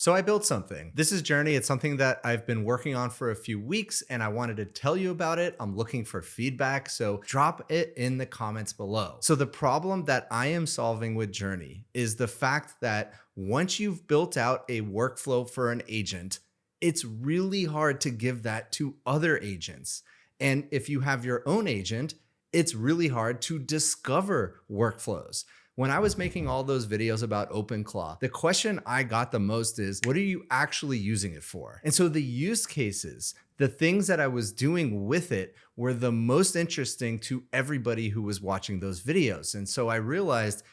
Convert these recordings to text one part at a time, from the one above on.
So I built something. This is Journey. It's something that I've been working on for a few weeks and I wanted to tell you about it. I'm looking for feedback, so drop it in the comments below. So the problem that I am solving with Journey is the fact that once you've built out a workflow for an agent, it's really hard to give that to other agents. And if you have your own agent, it's really hard to discover workflows. When I was making all those videos about OpenClaw, the question I got the most is, what are you actually using it for? And so the use cases, the things that I was doing with it were the most interesting to everybody who was watching those videos. And so I realized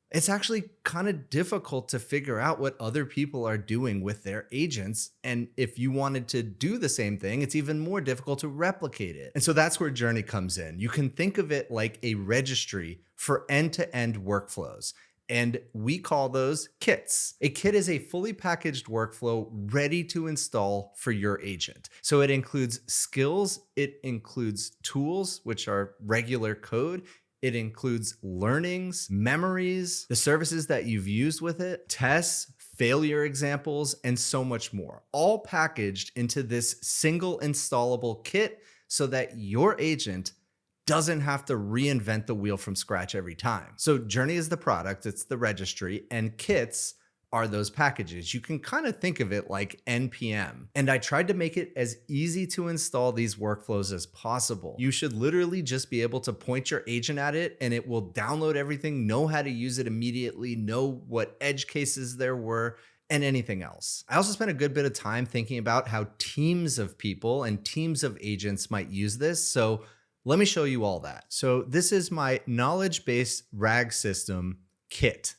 it's actually kind of difficult to figure out what other people are doing with their agents. And if you wanted to do the same thing, it's even more difficult to replicate it. And so that's where Journey comes in. You can think of it like a registry for end-to-end workflows. And we call those kits. A kit is a fully packaged workflow ready to install for your agent. So it includes skills, it includes tools, which are regular code. It includes learnings, memories, the services that you've used with it, tests, failure examples, and so much more, all packaged into this single installable kit so that your agent doesn't have to reinvent the wheel from scratch every time. So Journey is the product, it's the registry, and kits are those packages. You can kind of think of it like NPM. And I tried to make it as easy to install these workflows as possible. You should literally just be able to point your agent at it and it will download everything, know how to use it immediately, know what edge cases there were, and anything else. I also spent a good bit of time thinking about how teams of people and teams of agents might use this. So let me show you all that. So this is my knowledge-based RAG system kit.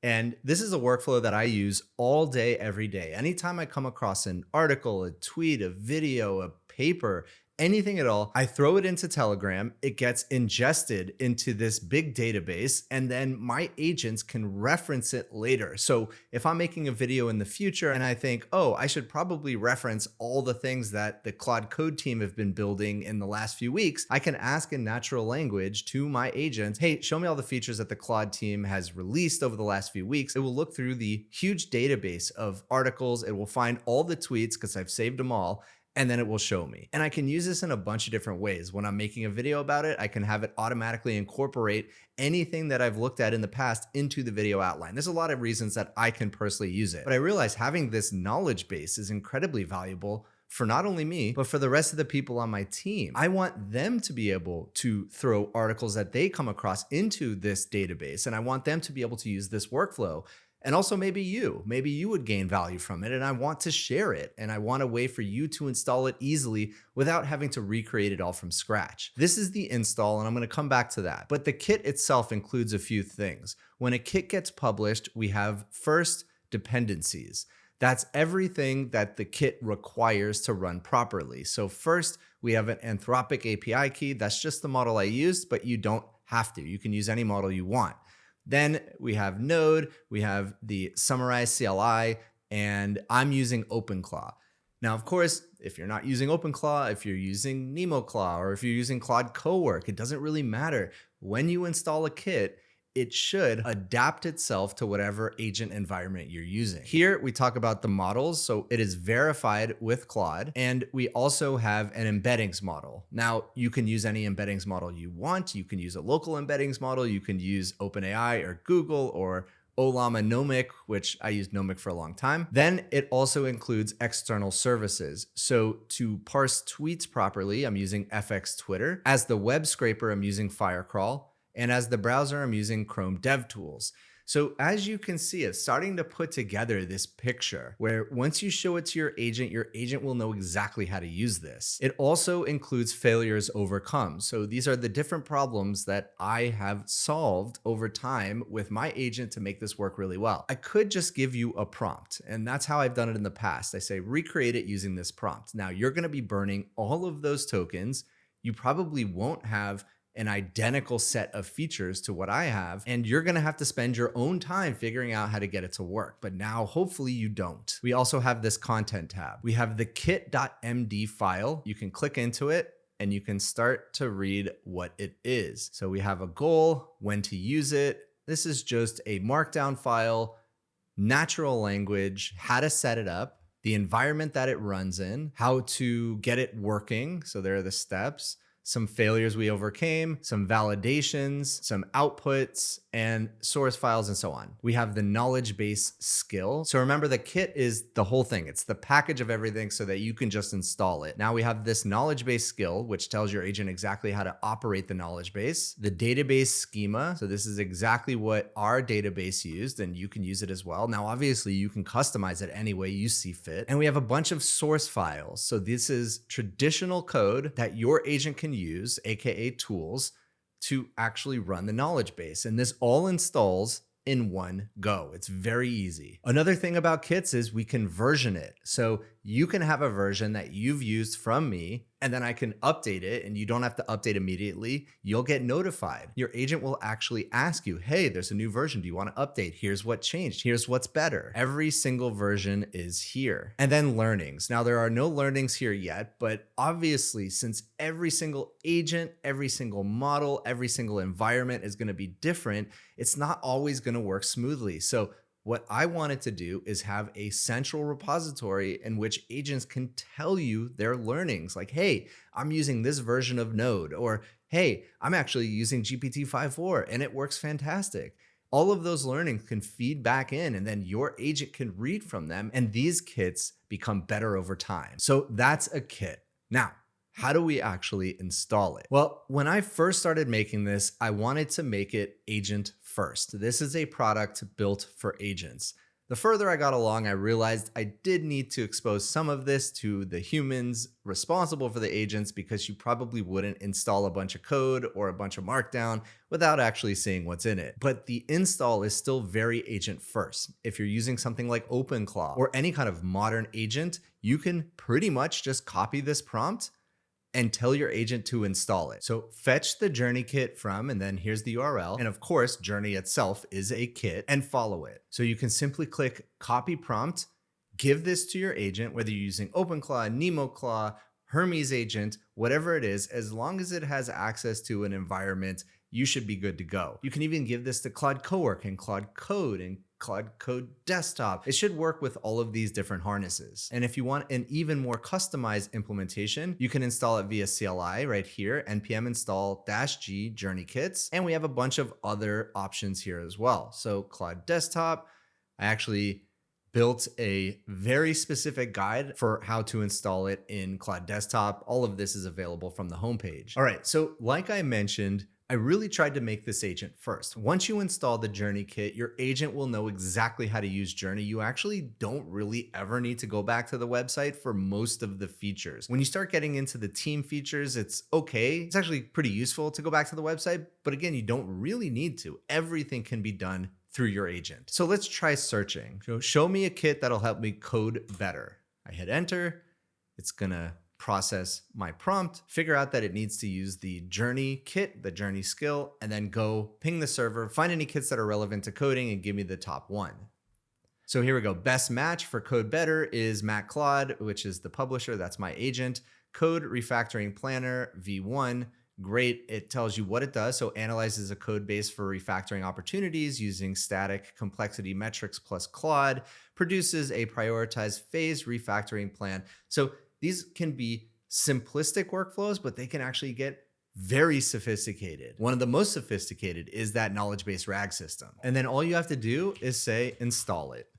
And this is a workflow that I use all day, every day. Anytime I come across an article, a tweet, a video, a paper, anything at all, I throw it into Telegram, it gets ingested into this big database, and then my agents can reference it later. So if I'm making a video in the future and I think, oh, I should probably reference all the things that the Claude Code team have been building in the last few weeks, I can ask in natural language to my agent, hey, show me all the features that the Claude team has released over the last few weeks. It will look through the huge database of articles. It will find all the tweets because I've saved them all, and then it will show me. And I can use this in a bunch of different ways. When I'm making a video about it, I can have it automatically incorporate anything that I've looked at in the past into the video outline. There's a lot of reasons that I can personally use it. But I realize having this knowledge base is incredibly valuable for not only me, but for the rest of the people on my team. I want them to be able to throw articles that they come across into this database, and I want them to be able to use this workflow. And also maybe you would gain value from it, and I want to share it, and I want a way for you to install it easily without having to recreate it all from scratch. This is the install, and I'm going to come back to that. But the kit itself includes a few things. When a kit gets published, we have first dependencies. That's everything that the kit requires to run properly. So first, we have an Anthropic API key. That's just the model I used, but you don't have to. You can use any model you want. Then we have Node, we have the summarized CLI, and I'm using OpenClaw. Now, of course, if you're not using OpenClaw, if you're using NemoClaw, or if you're using Claude Cowork, it doesn't really matter. When you install a kit, it should adapt itself to whatever agent environment you're using. Here, we talk about the models. So it is verified with Claude, and we also have an embeddings model. Now, you can use any embeddings model you want. You can use a local embeddings model. You can use OpenAI or Google or Ollama Nomic, which I used Nomic for a long time. Then it also includes external services. So to parse tweets properly, I'm using FX Twitter. As the web scraper, I'm using Firecrawl. And as the browser, I'm using Chrome DevTools. So as you can see, it's starting to put together this picture where once you show it to your agent will know exactly how to use this. It also includes failures overcome. So these are the different problems that I have solved over time with my agent to make this work really well. I could just give you a prompt, and that's how I've done it in the past. I say, recreate it using this prompt. Now you're gonna be burning all of those tokens. You probably won't have an identical set of features to what I have, and you're gonna have to spend your own time figuring out how to get it to work. But now, hopefully you don't. We also have this content tab. We have the kit.md file. You can click into it and you can start to read what it is. So we have a goal, when to use it. This is just a markdown file, natural language, how to set it up, the environment that it runs in, how to get it working. So there are the steps, some failures we overcame, some validations, some outputs, and source files, and so on. We have the knowledge base skill. So remember, the kit is the whole thing. It's the package of everything so that you can just install it. Now we have this knowledge base skill, which tells your agent exactly how to operate the knowledge base. The database schema. So this is exactly what our database used, and you can use it as well. Now, obviously, you can customize it any way you see fit. And we have a bunch of source files. So this is traditional code that your agent can use, AKA tools, to actually run the knowledge base. And this all installs in one go. It's very easy. Another thing about kits is we can version it. So you can have a version that you've used from me, and then I can update it, and you don't have to update immediately. You'll get notified. Your agent will actually ask you, hey, there's a new version. Do you want to update? Here's what changed. Here's what's better. Every single version is here. And then learnings. Now, there are no learnings here yet, but obviously, since every single agent, every single model, every single environment is going to be different, it's not always going to work smoothly. So what I wanted to do is have a central repository in which agents can tell you their learnings. Like, hey, I'm using this version of Node, or hey, I'm actually using GPT-5.4 and it works fantastic. All of those learnings can feed back in, and then your agent can read from them, and these kits become better over time. So that's a kit. Now, how do we actually install it? Well, when I first started making this, I wanted to make it agent first. This is a product built for agents. The further I got along, I realized I did need to expose some of this to the humans responsible for the agents, because you probably wouldn't install a bunch of code or a bunch of markdown without actually seeing what's in it. But the install is still very agent first. If you're using something like OpenClaw or any kind of modern agent, you can pretty much just copy this prompt and tell your agent to install it. So fetch the Journey kit from, and then here's the URL. And of course, Journey itself is a kit, and follow it. So you can simply click copy prompt, give this to your agent, whether you're using OpenClaw, NemoClaw, Hermes agent, whatever it is, as long as it has access to an environment, you should be good to go. You can even give this to Claude Cowork and Claude Code and Claude Code Desktop. It should work with all of these different harnesses. And if you want an even more customized implementation, you can install it via CLI right here, npm install -g Journey kits. And we have a bunch of other options here as well. So Claude Desktop, I actually built a very specific guide for how to install it in Claude Desktop. All of this is available from the homepage. All right, so like I mentioned, I really tried to make this agent first. Once you install the Journey kit, your agent will know exactly how to use Journey. You actually don't really ever need to go back to the website for most of the features. When you start getting into the team features, it's okay. It's actually pretty useful to go back to the website, but again, you don't really need to. Everything can be done through your agent. So let's try searching. So show me a kit that'll help me code better. I hit enter. It's gonna process my prompt, figure out that it needs to use the Journey kit, the Journey skill, and then go ping the server, find any kits that are relevant to coding, and give me the top one. So here we go. Best match for Code Better is Matt Claude, which is the publisher. That's my agent. Code Refactoring Planner V1. Great. It tells you what it does. So analyzes a code base for refactoring opportunities using static complexity metrics plus Claude, produces a prioritized phase refactoring plan. So these can be simplistic workflows, but they can actually get very sophisticated. One of the most sophisticated is that knowledge base RAG system. And then all you have to do is say install it.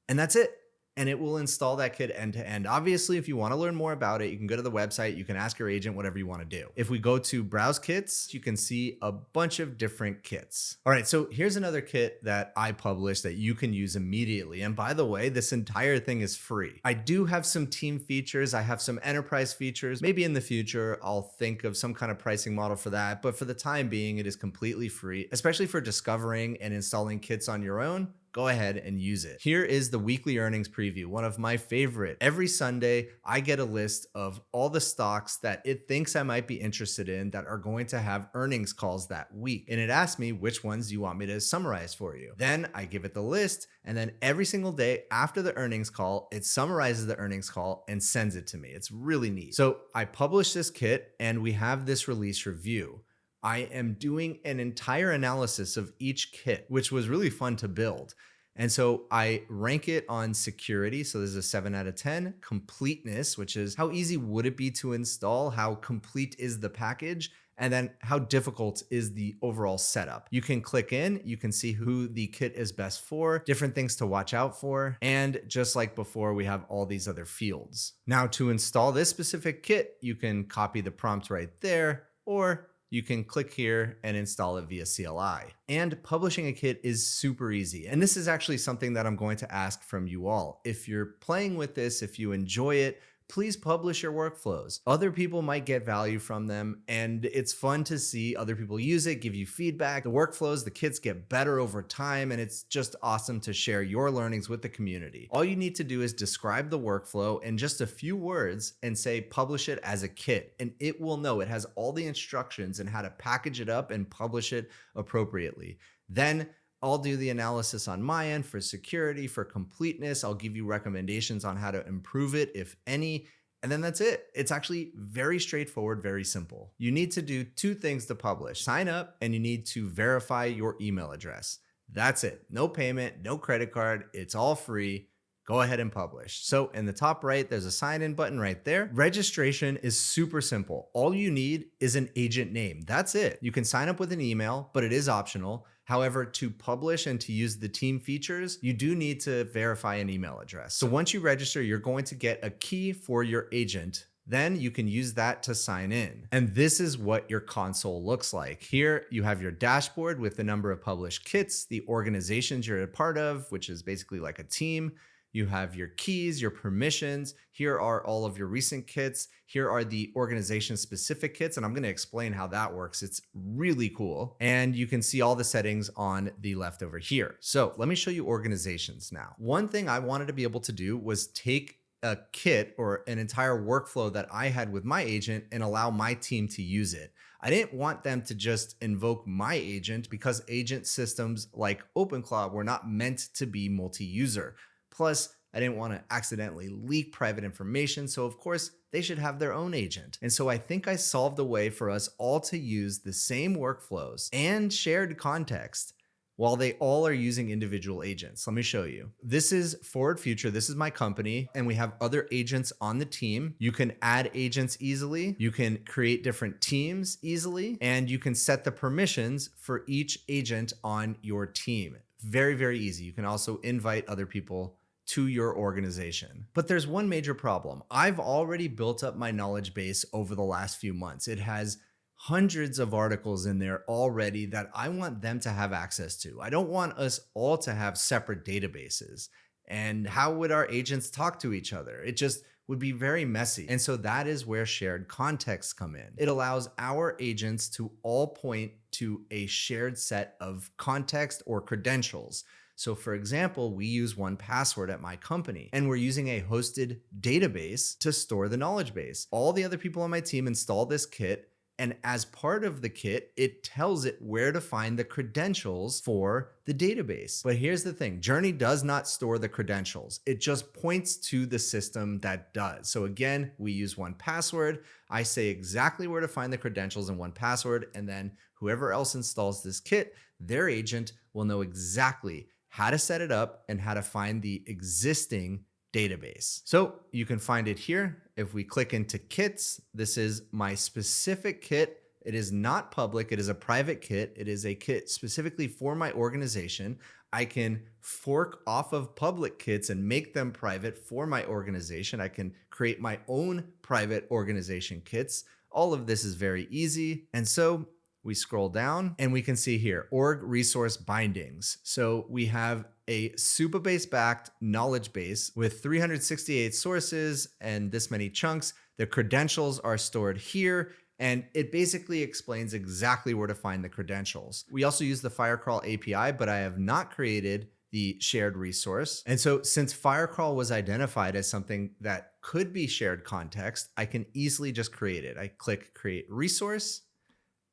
And that's it. And it will install that kit end to end. Obviously, if you want to learn more about it, you can go to the website, you can ask your agent whatever you want to do. If we go to browse kits, you can see a bunch of different kits. All right, so here's another kit that I published that you can use immediately. And by the way, this entire thing is free. I do have some team features. I have some enterprise features. Maybe in the future, I'll think of some kind of pricing model for that. But for the time being, it is completely free, especially for discovering and installing kits on your own. Go ahead and use it. Here is the weekly earnings preview, one of my favorite. Every Sunday, I get a list of all the stocks that it thinks I might be interested in that are going to have earnings calls that week. And it asks me which ones you want me to summarize for you. Then I give it the list, and then every single day after the earnings call, it summarizes the earnings call and sends it to me. It's really neat. So I published this kit and we have this release review. I am doing an entire analysis of each kit, which was really fun to build. And so I rank it on security. So this is a 7 out of 10. Completeness, which is how easy would it be to install? How complete is the package? And then how difficult is the overall setup? You can click in, you can see who the kit is best for, different things to watch out for. And just like before, we have all these other fields. Now to install this specific kit, you can copy the prompt right there, or you can click here and install it via CLI. And publishing a kit is super easy. And this is actually something that I'm going to ask from you all. If you're playing with this, if you enjoy it, please publish your workflows. Other people might get value from them, and it's fun to see other people use it, give you feedback. The workflows, the kits get better over time, and it's just awesome to share your learnings with the community. All you need to do is describe the workflow in just a few words and say publish it as a kit, and it will know. It has all the instructions and how to package it up and publish it appropriately. Then I'll do the analysis on my end for security, for completeness. I'll give you recommendations on how to improve it, if any. And then that's it. It's actually very straightforward, very simple. You need to do two things to publish. Sign up, and you need to verify your email address. That's it. No payment, no credit card. It's all free. Go ahead and publish. So in the top right, there's a sign in button right there. Registration is super simple. All you need is an agent name. That's it. You can sign up with an email, but it is optional. However, to publish and to use the team features, you do need to verify an email address. So once you register, you're going to get a key for your agent. Then you can use that to sign in. And this is what your console looks like. Here you have your dashboard with the number of published kits, the organizations you're a part of, which is basically like a team. You have your keys, your permissions. Here are all of your recent kits. Here are the organization specific kits, and I'm going to explain how that works. It's really cool. And you can see all the settings on the left over here. So let me show you organizations now. One thing I wanted to be able to do was take a kit or an entire workflow that I had with my agent and allow my team to use it. I didn't want them to just invoke my agent because agent systems like OpenClaw were not meant to be multi-user. Plus, I didn't want to accidentally leak private information, so of course, they should have their own agent. And so I think I solved a way for us all to use the same workflows and shared context while they all are using individual agents. Let me show you. This is Forward Future. This is my company, and we have other agents on the team. You can add agents easily. You can create different teams easily, and you can set the permissions for each agent on your team. Very, very easy. You can also invite other people to your organization. But there's one major problem. I've already built up my knowledge base over the last few months. It has hundreds of articles in there already that I want them to have access to. I don't want us all to have separate databases. And how would our agents talk to each other? It just would be very messy. And so that is where shared contexts come in. It allows our agents to all point to a shared set of context or credentials. So for example, we use 1Password at my company, and we're using a hosted database to store the knowledge base. All the other people on my team install this kit, and as part of the kit, it tells it where to find the credentials for the database. But here's the thing, Journey does not store the credentials. It just points to the system that does. So again, we use 1Password. I say exactly where to find the credentials in 1Password, and then whoever else installs this kit, their agent will know exactly how to set it up and how to find the existing database. So you can find it here. If we click into kits, this is my specific kit. It is not public. It is a private kit. It is a kit specifically for my organization. I can fork off of public kits and make them private for my organization. I can create my own private organization kits. All of this is very easy. And so we scroll down and we can see here, org resource bindings. So we have a Supabase backed knowledge base with 368 sources and this many chunks. The credentials are stored here, and it basically explains exactly where to find the credentials. We also use the Firecrawl API, but I have not created the shared resource. And so since Firecrawl was identified as something that could be shared context, I can easily just create it. I click create resource,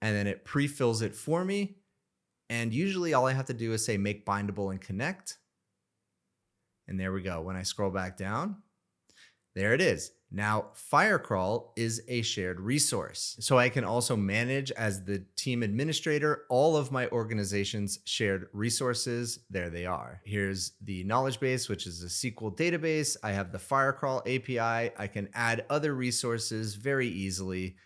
and then it pre-fills it for me. And usually all I have to do is say make bindable and connect. And there we go. When I scroll back down, There it is. Now, Firecrawl is a shared resource. So I can also manage as the team administrator all of my organization's shared resources. There they are. Here's the knowledge base, which is a SQL database. I have the Firecrawl API. I can add other resources very easily,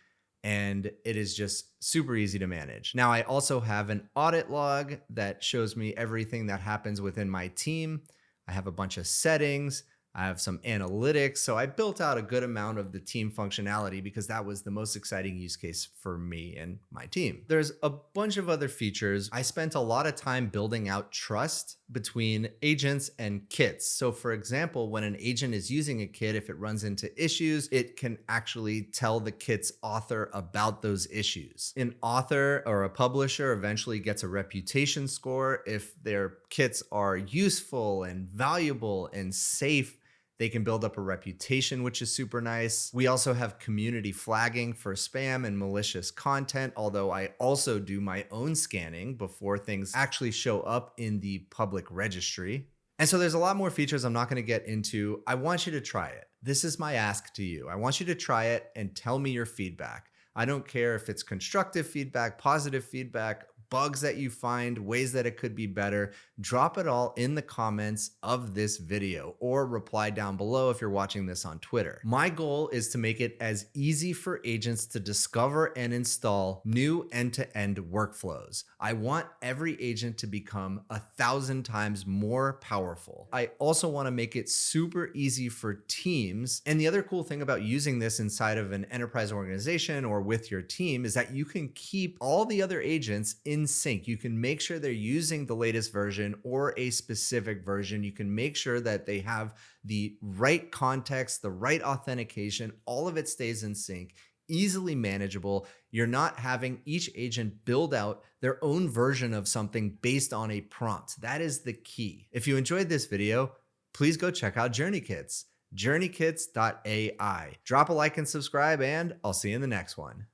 and it is just super easy to manage. Now, I also have an audit log that shows me everything that happens within my team. I have a bunch of settings. I have some analytics. So I built out a good amount of the team functionality because that was the most exciting use case for me and my team. There's a bunch of other features. I spent a lot of time building out trust between agents and kits. So for example, when an agent is using a kit, if it runs into issues, it can actually tell the kit's author about those issues. An author or a publisher eventually gets a reputation score. If their kits are useful and valuable and safe, they can build up a reputation, which is super nice. We also have community flagging for spam and malicious content, although I also do my own scanning before things actually show up in the public registry. And so there's a lot more features I'm not going to get into. I want you to try it. This is my ask to you. I want you to try it and tell me your feedback. I don't care if it's constructive feedback, positive feedback, bugs that you find, ways that it could be better. Drop it all in the comments of this video or reply down below if you're watching this on Twitter. My goal is to make it as easy for agents to discover and install new end-to-end workflows. I want every agent to become 1,000 times more powerful. I also want to make it super easy for teams. And the other cool thing about using this inside of an enterprise organization or with your team is that you can keep all the other agents in sync. You can make sure they're using the latest version or a specific version. You can make sure that they have the right context, the right authentication, all of it stays in sync, easily manageable. You're not having each agent build out their own version of something based on a prompt. That is the key. If you enjoyed this video, please go check out JourneyKits, journeykits.ai. Drop a like and subscribe, and I'll see you in the next one.